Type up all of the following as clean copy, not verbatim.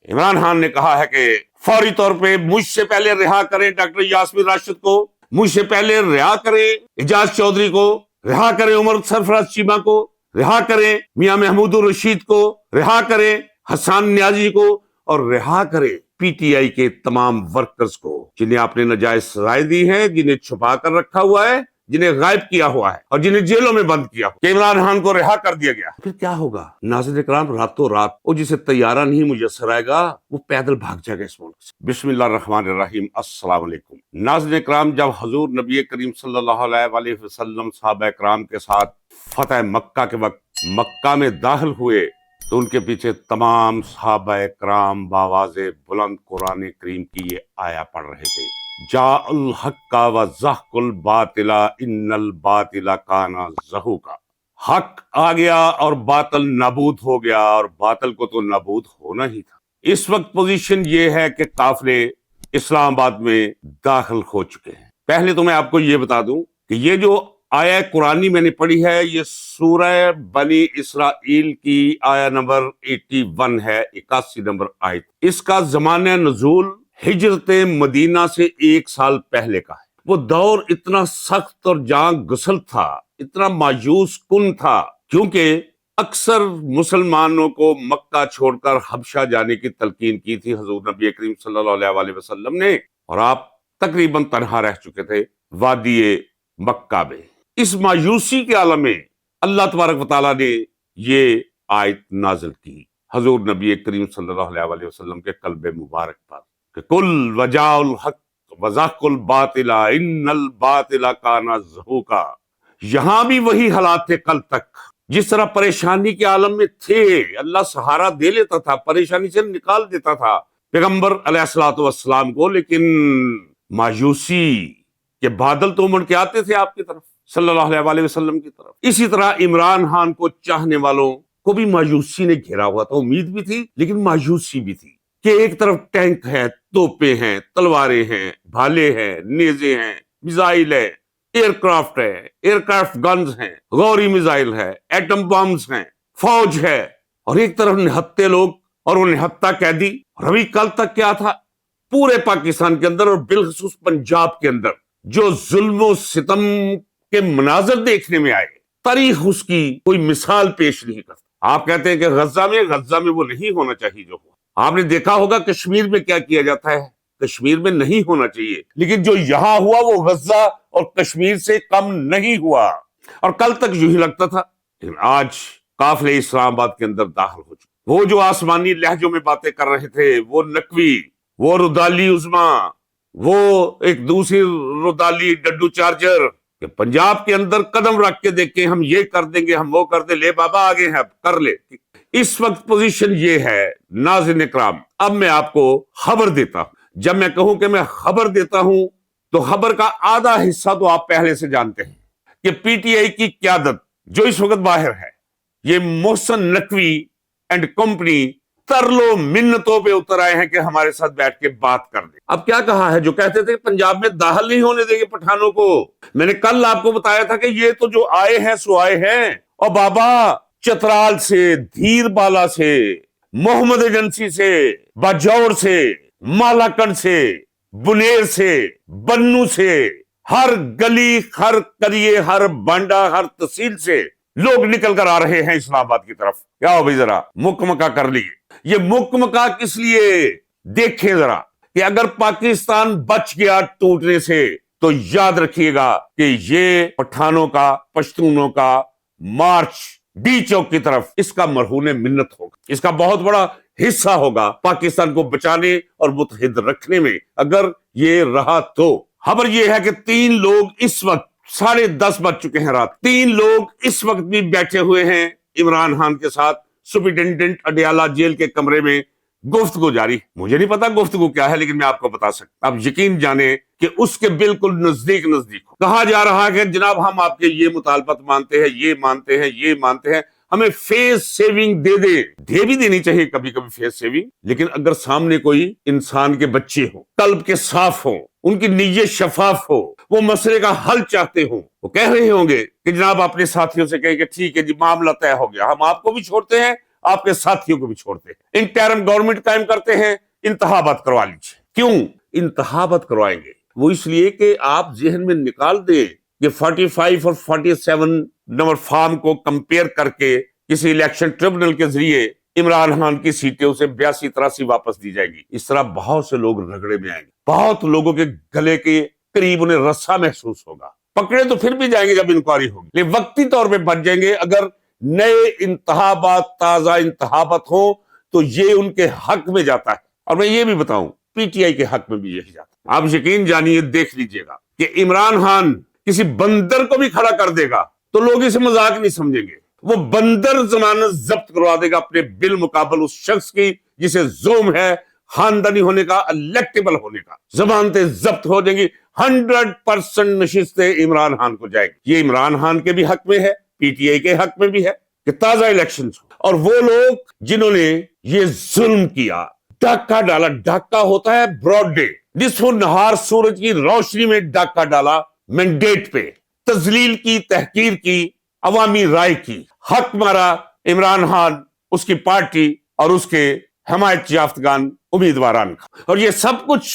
عمران خان نے کہا ہے کہ فوری طور پہ مجھ سے پہلے رہا کریں ڈاکٹر یاسمین راشد کو، مجھ سے پہلے رہا کریں اعجاز چودھری کو، رہا کریں عمر سرفراز چیمہ کو، رہا کریں میاں محمود الرشید کو، رہا کریں حسان نیازی کو، اور رہا کریں پی ٹی آئی کے تمام ورکرز کو جنہیں آپ نے ناجائز سزائیں دی ہیں، جنہیں چھپا کر رکھا ہوا ہے، جنہیں غائب کیا ہوا ہے اور جنہیں جیلوں میں بند کیا ہوا۔ کہ عمران خان کو رہا کر دیا گیا، پھر کیا ہوگا؟ ناظرین کرام، راتوں رات وہ جسے طیارہ نہیں میسر آئے گا وہ پیدل بھاگ جائے گا اس ملک سے۔ بسم اللہ الرحمن الرحیم۔ السلام علیکم ناظرین کرام، جب حضور نبی کریم صلی اللہ علیہ وآلہ وسلم صحابہ کرام کے ساتھ فتح مکہ کے وقت مکہ میں داخل ہوئے تو ان کے پیچھے تمام صحابہ کرام بآواز بلند قرآن کریم کی یہ آیا پڑھ رہے تھے، جاء الحق وزهق الباطل ان الباطل کان زہوقا۔ حق آ گیا اور باطل نابود ہو گیا، اور باطل کو تو نابود ہونا ہی تھا۔ اس وقت پوزیشن یہ ہے کہ قافلے اسلام آباد میں داخل ہو چکے ہیں۔ پہلے تو میں آپ کو یہ بتا دوں کہ یہ جو آیا قرآنی میں نے پڑھی ہے یہ سورہ بنی اسرائیل کی آیا نمبر 81 ہے، 81 نمبر آیت۔ اس کا زمانہ نزول ہجرت مدینہ سے 1 سال پہلے کا ہے۔ وہ دور اتنا سخت اور جاں گسل تھا، اتنا مایوس کن تھا، کیونکہ اکثر مسلمانوں کو مکہ چھوڑ کر حبشہ جانے کی تلقین کی تھی حضور نبی کریم صلی اللہ علیہ وآلہ وسلم نے، اور آپ تقریباً تنہا رہ چکے تھے وادی مکہ میں۔ اس مایوسی کے عالم میں اللہ تبارک و تعالیٰ نے یہ آیت نازل کی حضور نبی کریم صلی اللہ علیہ وآلہ وسلم کے قلب مبارک پر کہ کل وجاء الحق وزهق الباطل ان الباطل کان زہوقا۔ یہاں بھی وہی حالات تھے کل تک، جس طرح پریشانی کے عالم میں تھے اللہ سہارا دے لیتا تھا، پریشانی سے نکال دیتا تھا پیغمبر علیہ الصلوۃ والسلام کو، لیکن مایوسی کے بادل تو امڑ کے آتے تھے آپ کی طرف صلی اللہ علیہ وآلہ وسلم کی طرف۔ اسی طرح عمران خان کو چاہنے والوں کو بھی مایوسی نے گھیرا ہوا تھا، امید بھی تھی لیکن مایوسی بھی تھی کہ ایک طرف ٹینک ہے، توپیں ہیں، تلواریں ہیں، بھالے ہیں، نیزے ہیں، میزائل ہے، ایئر کرافٹ ہے، ایئر کرافٹ گنز ہیں، غوری میزائل ہے، ایٹم بمز ہیں، فوج ہے، اور ایک طرف نہتے لوگ اور وہ نہتا قیدی۔ اور ابھی کل تک کیا تھا؟ پورے پاکستان کے اندر اور بالخصوص پنجاب کے اندر جو ظلم و ستم کے مناظر دیکھنے میں آئے، تاریخ اس کی کوئی مثال پیش نہیں کرتا۔ آپ کہتے ہیں کہ غزہ میں وہ نہیں ہونا چاہیے جو ہوا۔ آپ نے دیکھا ہوگا کشمیر میں کیا کیا جاتا ہے، کشمیر میں نہیں ہونا چاہیے، لیکن جو یہاں ہوا وہ غزہ اور کشمیر سے کم نہیں ہوا، اور کل تک یوں ہی لگتا تھا، لیکن آج قافلے اسلام آباد کے اندر داخل ہو چکے۔ وہ جو آسمانی لہجوں میں باتیں کر رہے تھے، وہ نقوی، وہ ردالی عظما، وہ ایک دوسری ردالی ڈڈو چارجر، کہ پنجاب کے اندر قدم رکھ کے دیکھیں، ہم یہ کر دیں گے، ہم وہ کر دیں، لے بابا آگے ہیں، اب کر لے۔ اس وقت پوزیشن یہ ہے ناظرین اکرام۔ اب میں آپ کو خبر دیتا ہوں، جب میں کہوں کہ میں خبر دیتا ہوں تو خبر کا آدھا حصہ تو آپ پہلے سے جانتے ہیں کہ پی ٹی آئی کی قیادت جو اس وقت باہر ہے، یہ محسن نقوی اینڈ کمپنی ترلو منتوں پہ اتر آئے ہیں کہ ہمارے ساتھ بیٹھ کے بات کر دیں۔ اب کیا کہا ہے؟ جو کہتے تھے پنجاب میں داخل نہیں ہونے دیں گے پٹھانوں کو، میں نے کل آپ کو بتایا تھا کہ یہ تو جو آئے ہیں سو آئے ہیں، اور بابا چترال سے، دھیر بالا سے، محمد ایجنسی سے، باجوڑ سے، مالاکنڈ سے، بنیر سے، بنو سے، ہر گلی، ہر قریے، ہر بانڈا، ہر تحصیل سے لوگ نکل کر آ رہے ہیں اسلام آباد کی طرف۔ کیا ہو بھائی، ذرا مکمکا کر لیے۔ یہ مکمکا کس لیے؟ دیکھیں ذرا کہ اگر پاکستان بچ گیا ٹوٹنے سے تو یاد رکھیے گا کہ یہ پٹھانوں کا، پشتونوں کا مارچ ڈی چوک کی طرف اس کا مرہون منت ہوگا، اس کا بہت بڑا حصہ ہوگا پاکستان کو بچانے اور متحد رکھنے میں، اگر یہ رہا تو۔ خبر یہ ہے کہ 3 لوگ اس وقت 10:30 بج چکے ہیں رات، 3 لوگ اس وقت بھی بیٹھے ہوئے ہیں عمران خان کے ساتھ سپرنٹینڈنٹ اڈیالہ جیل کے کمرے میں، گفتگو جاری۔ مجھے نہیں پتا گفتگو کیا ہے، لیکن میں آپ کو بتا سکتا، آپ یقین جانیں کہ اس کے بالکل نزدیک ہو۔ کہا جا رہا ہے کہ جناب ہم آپ کے یہ مطالبات مانتے ہیں، یہ مانتے ہیں، یہ مانتے ہیں، ہمیں فیس سیونگ دے دیں۔ دے بھی دینی چاہیے کبھی کبھی فیس سیونگ، لیکن اگر سامنے کوئی انسان کے بچے ہوں، قلب کے صاف ہوں، ان کی نیت شفاف ہو، وہ مسئلے کا حل چاہتے ہوں، وہ کہہ رہے ہوں گے کہ جناب اپنے ساتھیوں سے کہیں کہ ٹھیک ہے جی معاملہ طے ہو گیا، ہم آپ کو بھی چھوڑتے ہیں، آپ کے ساتھیوں کو بھی چھوڑتے ہیں، انٹرم گورنمنٹ قائم کرتے ہیں، انتخابات کروا لیجیے۔ کیوں انتخابات کروائیں گے؟ وہ اس لیے کہ آپ ذہن میں نکال دیں کہ 45 اور 47 نمبر فارم کو کمپیئر کر کے کسی الیکشن ٹریبونل کے ذریعے عمران خان کی سیٹیں اسے 82-83 واپس دی جائے گی۔ اس طرح بہت سے لوگ رگڑے میں آئیں گے، بہت لوگوں کے گلے کے قریب انہیں رسا محسوس ہوگا، پکڑے تو پھر بھی جائیں گے جب انکوائری ہوگی، لیکن وقتی طور پہ بچ جائیں گے۔ اگر نئے انتخابات، تازہ انتخابات ہوں تو یہ ان کے حق میں جاتا ہے۔ اور میں یہ بھی بتاؤں، پی ٹی آئی کے حق میں بھی یہی جاتا ہے۔ آپ یقین جانیے، دیکھ لیجئے گا کہ عمران خان کسی بندر کو بھی کھڑا کر دے گا تو لوگ اسے مذاق نہیں سمجھیں گے، وہ بندر ضمانت ضبط کروا دے گا اپنے بالمقابل اس شخص کی جسے زوم ہے خاندانی ہونے کا، الیکٹیبل ہونے کا۔ ضمانتیں ضبط ہو جائیں گی، 100% نشستیں عمران خان کو جائے گی۔ یہ عمران خان کے بھی حق میں ہے، پی ٹی آئی کے حق میں بھی ہے کہ تازہ الیکشن ہو۔ اور وہ لوگ جنہوں نے یہ ظلم کیا، ڈاکہ ڈالا، ڈاکہ ہوتا ہے براڈ ڈے، نصف النہار سورج کی روشنی میں ڈاکہ ڈالا، مینڈیٹ پہ تذلیل کی، تحقیر کی، عوامی رائے کی، حق مارا عمران خان، اس کی پارٹی اور اس کے حمایت یافتگان امیدواران کا۔ اور یہ سب کچھ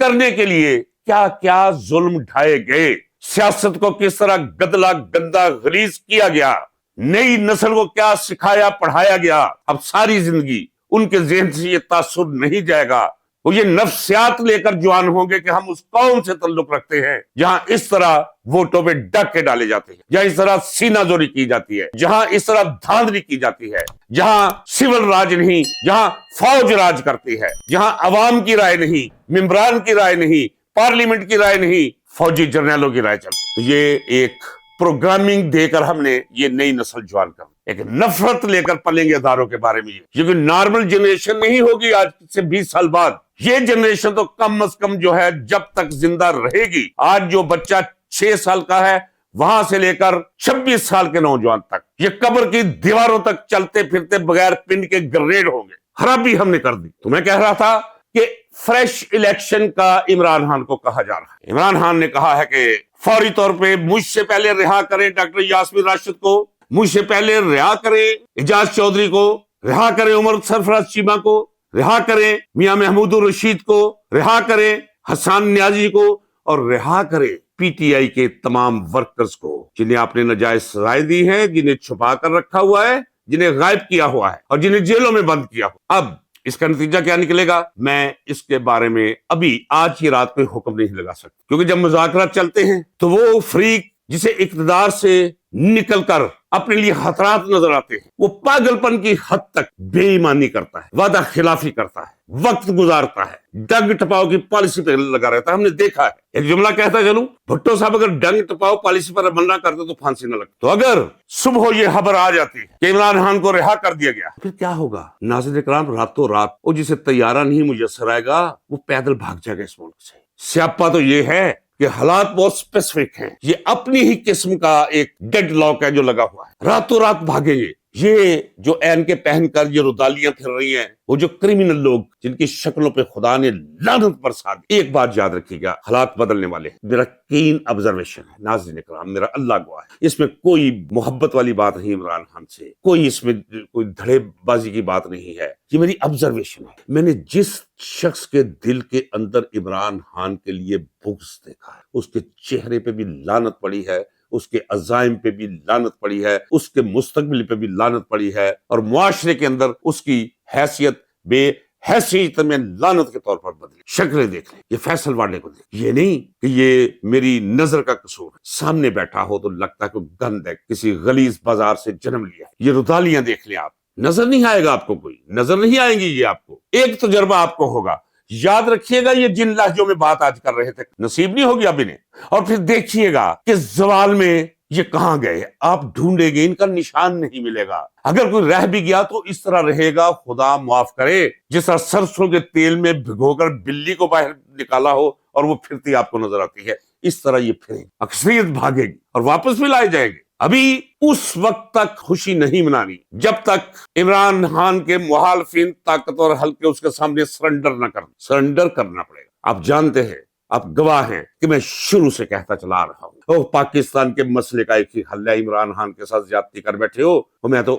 کرنے کے لیے کیا کیا ظلم ڈھائے گئے، سیاست کو کس طرح گدلا، گندا، غلیظ کیا گیا، نئی نسل کو کیا سکھایا، پڑھایا گیا۔ اب ساری زندگی ان کے ذہن سے یہ تاثر نہیں جائے گا، وہ یہ نفسیات لے کر جوان ہوں گے کہ ہم اس قوم سے تعلق رکھتے ہیں جہاں اس طرح ووٹوں پہ ڈاکے ڈالے جاتے ہیں، جہاں اس طرح سینہ زوری کی جاتی ہے، جہاں اس طرح دھاندلی کی جاتی ہے، جہاں سول راج نہیں، جہاں فوج راج کرتی ہے، جہاں عوام کی رائے نہیں، ممبران کی رائے نہیں، پارلیمنٹ کی رائے نہیں، فوجی جرنیلوں کی رائے چلتی۔ تو یہ ایک پروگرامنگ دے کر ہم نے یہ نئی نسل جوان کر، ایک نفرت لے کر پلیں گے اداروں کے بارے میں، یہ کوئی نارمل جنریشن نہیں ہوگی آج سے 20 سال بعد۔ یہ جنریشن تو کم از کم جو ہے جب تک زندہ رہے گی، آج جو بچہ 6 سال کا ہے وہاں سے لے کر 26 سال کے نوجوان تک، یہ قبر کی دیواروں تک چلتے پھرتے بغیر پن کے گریڈ ہوں گے۔ خرابی ہم نے کر دی۔ تو میں کہہ رہا تھا کہ فریش الیکشن کا عمران خان کو کہا جا رہا ہے۔ عمران خان نے کہا ہے کہ فوری طور پہ مجھ سے پہلے رہا کریں ڈاکٹر یاسمین راشد کو، مجھ سے پہلے رہا کریں اعجاز چودھری کو، رہا کریں عمر سرفراز چیمہ کو، رہا کریں میاں محمود الرشید کو، رہا کریں حسان نیازی کو، اور رہا کریں پی ٹی آئی کے تمام ورکرز کو جنہیں آپ نے ناجائز سزائیں دی ہیں، جنہیں چھپا کر رکھا ہوا ہے، جنہیں غائب کیا ہوا ہے اور جنہیں جیلوں میں بند کیا ہوا۔ اب اس کا نتیجہ کیا نکلے گا، میں اس کے بارے میں ابھی آج کی رات کوئی حکم نہیں لگا سکتا، کیونکہ جب مذاکرات چلتے ہیں تو وہ فریق جسے اقتدار سے نکل کر اپنے لیے خطرات نظر آتے ہیں، وہ پاگل پن کی حد تک بے ایمانی کرتا ہے، وعدہ خلافی کرتا ہے، وقت گزارتا ہے، ڈنگ ٹپاؤ کی پالیسی پہ لگا رہتا ہے۔ ہم نے دیکھا ہے، ایک جملہ کہتا چلوں، بھٹو صاحب اگر ڈنگ ٹپاؤ پالیسی پر عمل نہ کرتے تو پھانسی نہ لگتی۔ تو اگر صبح یہ خبر آ جاتی ہے کہ عمران خان کو رہا کر دیا گیا، پھر کیا ہوگا؟ ناظرین اکرام، راتوں رات وہ جسے طیارہ نہیں میسر آئے گا وہ پیدل بھاگ جائے گا اس ملک سے۔ سیاپا تو یہ ہے کہ حالات بہت اسپیسیفک ہیں، یہ اپنی ہی قسم کا ایک ڈیڈ لاک ہے جو لگا ہوا ہے، راتوں رات بھاگیں گے۔ یہ جو عین کے پہن کر یہ ردالیاں پھر رہی ہیں، وہ جو کرمنل لوگ جن کی شکلوں پہ خدا نے لعنت برسا دی، ایک بات یاد رکھیے گا، حالات بدلنے والے ہیں۔ میرا کین آبزرویشن ہے ناظرین اکرام، میرا اللہ گواہ ہے، اس میں کوئی محبت والی بات نہیں عمران خان سے، کوئی اس میں کوئی دھڑے بازی کی بات نہیں ہے، یہ میری آبزرویشن ہے۔ میں نے جس شخص کے دل کے اندر عمران خان کے لیے بغض دیکھا ہے، اس کے چہرے پہ بھی لعنت پڑی ہے، اس کے عزائم پہ بھی لعنت پڑی ہے، اس کے مستقبل پہ بھی لعنت پڑی ہے، اور معاشرے کے اندر اس کی حیثیت بے حیثیت میں لعنت کے طور پر بدلی۔ شکلیں دیکھ لیں، یہ فیصل واڈے کو دیکھ، یہ نہیں کہ یہ میری نظر کا قصور ہے، سامنے بیٹھا ہو تو لگتا ہے کہ گند ہے، کسی غلیظ بازار سے جنم لیا ہے۔ یہ ردالیاں دیکھ لیں آپ، نظر نہیں آئے گا آپ کو، کوئی نظر نہیں آئیں گی یہ آپ کو، ایک تجربہ آپ کو ہوگا۔ یاد رکھیے گا یہ جن لہجوں میں بات آج کر رہے تھے نصیب نہیں ہوگی اب انہیں، اور پھر دیکھیے گا کہ زوال میں یہ کہاں گئے، آپ ڈھونڈیں گے ان کا نشان نہیں ملے گا۔ اگر کوئی رہ بھی گیا تو اس طرح رہے گا، خدا معاف کرے، جس طرح سرسوں کے تیل میں بھگو کر بلی کو باہر نکالا ہو اور وہ پھرتی آپ کو نظر آتی ہے، اس طرح یہ پھریں، اکثریت بھاگے گی اور واپس بھی لائے جائیں گے۔ ابھی اس وقت تک خوشی نہیں منانی جب تک عمران خان کے مخالفین طاقتور حلقے اس کے سامنے سرنڈر کرنا پڑے گا۔ آپ جانتے ہیں، آپ گواہ ہیں کہ میں شروع سے کہتا چلا آ رہا ہوں، پاکستان کے مسئلے کا ایک ہی حل ہے، عمران خان کے ساتھ زیادتی کر بیٹھے ہو، میں تو